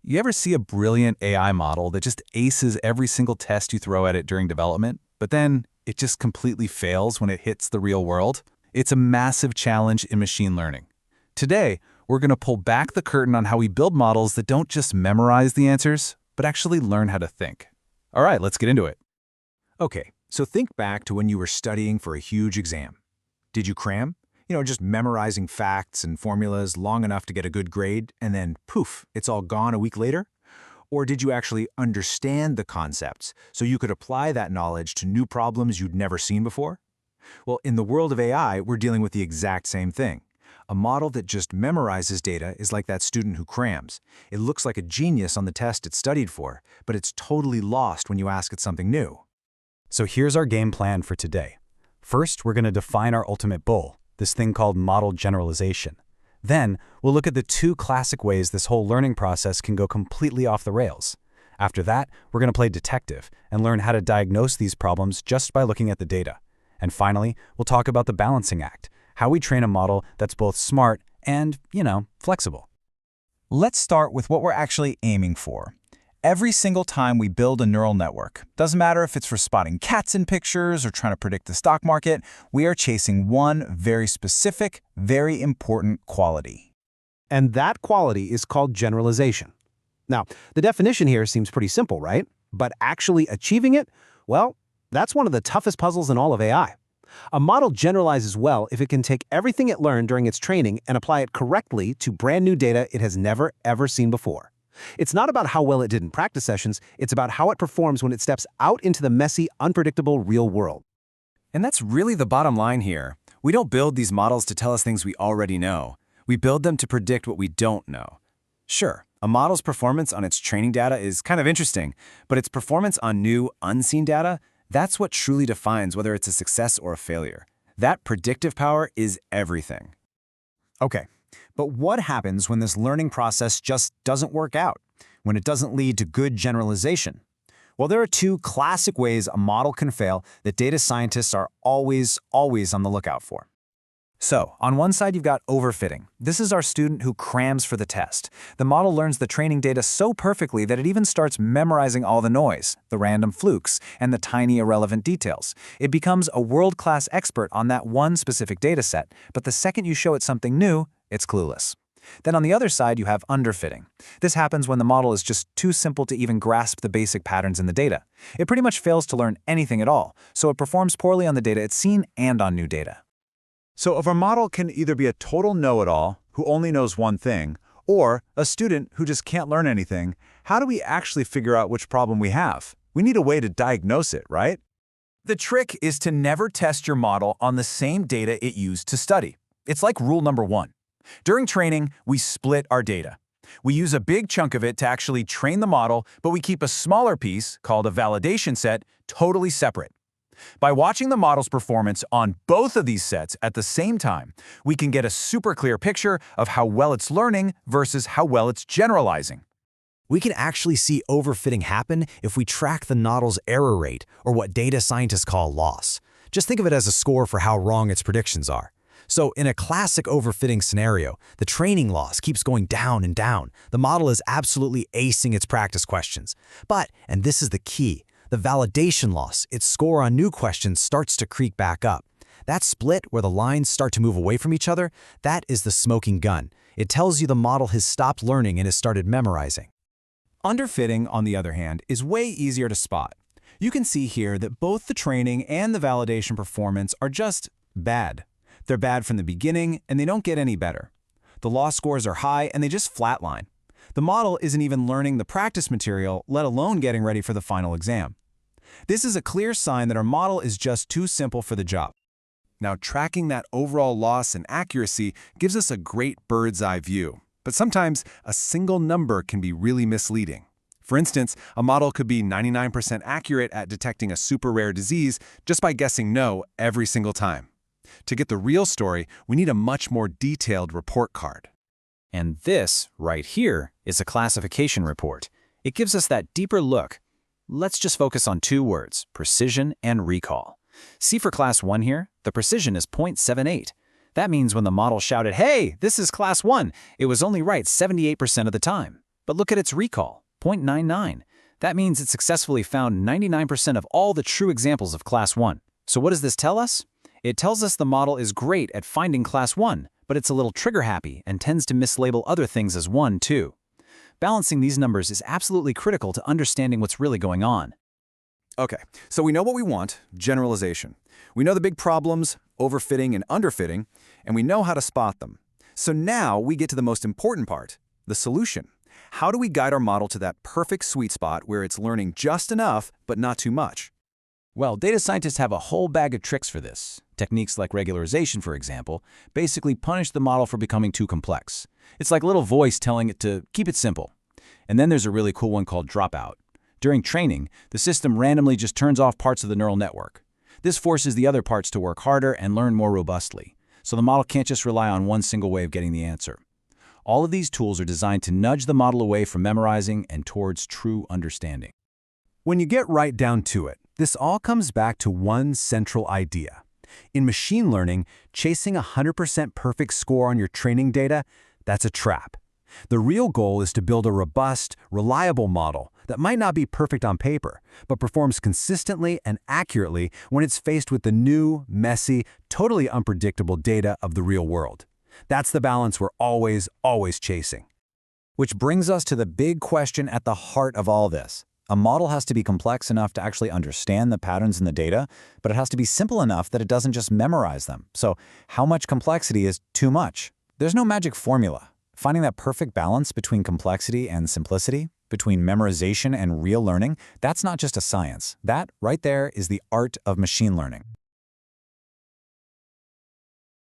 You ever see a brilliant AI model that just aces every single test you throw at it during development, but then it just completely fails when it hits the real world? It's a massive challenge in machine learning. Today, we're going to pull back the curtain on how we build models that don't just memorize the answers, but actually learn how to think. All right, let's get into it. Okay, so think back to when you were studying for a huge exam. Did you cram? Just memorizing facts and formulas long enough to get a good grade, and then poof, it's all gone a week later? Or did you actually understand the concepts so you could apply that knowledge to new problems you'd never seen before? Well, in the world of AI, we're dealing with the exact same thing. A model that just memorizes data is like that student who crams. It looks like a genius on the test it studied for, but it's totally lost when you ask it something new. So here's our game plan for today. First, we're going to define our ultimate goal, this thing called model generalization. Then, we'll look at the two classic ways this whole learning process can go completely off the rails. After that, we're going to play detective and learn how to diagnose these problems just by looking at the data. And finally, we'll talk about the balancing act, how we train a model that's both smart and, flexible. Let's start with what we're actually aiming for. Every single time we build a neural network, doesn't matter if it's for spotting cats in pictures or trying to predict the stock market, we are chasing one very specific, very important quality. And that quality is called generalization. Now, the definition here seems pretty simple, right? But actually achieving it, well, that's one of the toughest puzzles in all of AI. A model generalizes well if it can take everything it learned during its training and apply it correctly to brand new data it has never, ever seen before. It's not about how well it did in practice sessions, it's about how it performs when it steps out into the messy, unpredictable real world. And that's really the bottom line here. We don't build these models to tell us things we already know. We build them to predict what we don't know. Sure, a model's performance on its training data is kind of interesting, but its performance on new, unseen data, that's what truly defines whether it's a success or a failure. That predictive power is everything. Okay. But what happens when this learning process just doesn't work out? When it doesn't lead to good generalization? Well, there are two classic ways a model can fail that data scientists are always on the lookout for. So, on one side, you've got overfitting. This is our student who crams for the test. The model learns the training data so perfectly that it even starts memorizing all the noise, the random flukes, and the tiny irrelevant details. It becomes a world-class expert on that one specific dataset, but the second you show it something new, it's clueless. Then on the other side, you have underfitting. This happens when the model is just too simple to even grasp the basic patterns in the data. It pretty much fails to learn anything at all, so it performs poorly on the data it's seen and on new data. So if our model can either be a total know-it-all who only knows one thing, or a student who just can't learn anything, how do we actually figure out which problem we have? We need a way to diagnose it, right? The trick is to never test your model on the same data it used to study. It's like rule number 1. During training, we split our data. We use a big chunk of it to actually train the model, but we keep a smaller piece, called a validation set, totally separate. By watching the model's performance on both of these sets at the same time, we can get a super clear picture of how well it's learning versus how well it's generalizing. We can actually see overfitting happen if we track the model's error rate, or what data scientists call loss. Just think of it as a score for how wrong its predictions are. So in a classic overfitting scenario, the training loss keeps going down and down. The model is absolutely acing its practice questions. But, and this is the key, the validation loss, its score on new questions starts to creep back up. That split where the lines start to move away from each other, that is the smoking gun. It tells you the model has stopped learning and has started memorizing. Underfitting, on the other hand, is way easier to spot. You can see here that both the training and the validation performance are just bad. They're bad from the beginning, and they don't get any better. The loss scores are high, and they just flatline. The model isn't even learning the practice material, let alone getting ready for the final exam. This is a clear sign that our model is just too simple for the job. Now, tracking that overall loss and accuracy gives us a great bird's-eye view, but sometimes a single number can be really misleading. For instance, a model could be 99% accurate at detecting a super rare disease just by guessing no every single time. To get the real story, we need a much more detailed report card. And this, right here, is a classification report. It gives us that deeper look. Let's just focus on two words, precision and recall. See for class 1 here, the precision is 0.78. That means when the model shouted, "Hey, this is class 1," it was only right 78% of the time. But look at its recall, 0.99. That means it successfully found 99% of all the true examples of Class 1. So what does this tell us? It tells us the model is great at finding Class 1, but it's a little trigger-happy and tends to mislabel other things as 1, too. Balancing these numbers is absolutely critical to understanding what's really going on. Okay, so we know what we want, generalization. We know the big problems, overfitting and underfitting, and we know how to spot them. So now we get to the most important part, the solution. How do we guide our model to that perfect sweet spot where it's learning just enough, but not too much? Well, data scientists have a whole bag of tricks for this. Techniques like regularization, for example, basically punish the model for becoming too complex. It's like a little voice telling it to keep it simple. And then there's a really cool one called dropout. During training, the system randomly just turns off parts of the neural network. This forces the other parts to work harder and learn more robustly, so the model can't just rely on one single way of getting the answer. All of these tools are designed to nudge the model away from memorizing and towards true understanding. When you get right down to it, this all comes back to one central idea. In machine learning, chasing a 100% perfect score on your training data, that's a trap. The real goal is to build a robust, reliable model that might not be perfect on paper, but performs consistently and accurately when it's faced with the new, messy, totally unpredictable data of the real world. That's the balance we're always chasing. Which brings us to the big question at the heart of all this. A model has to be complex enough to actually understand the patterns in the data, but it has to be simple enough that it doesn't just memorize them. So how much complexity is too much? There's no magic formula. Finding that perfect balance between complexity and simplicity, between memorization and real learning, that's not just a science. That, right there, is the art of machine learning.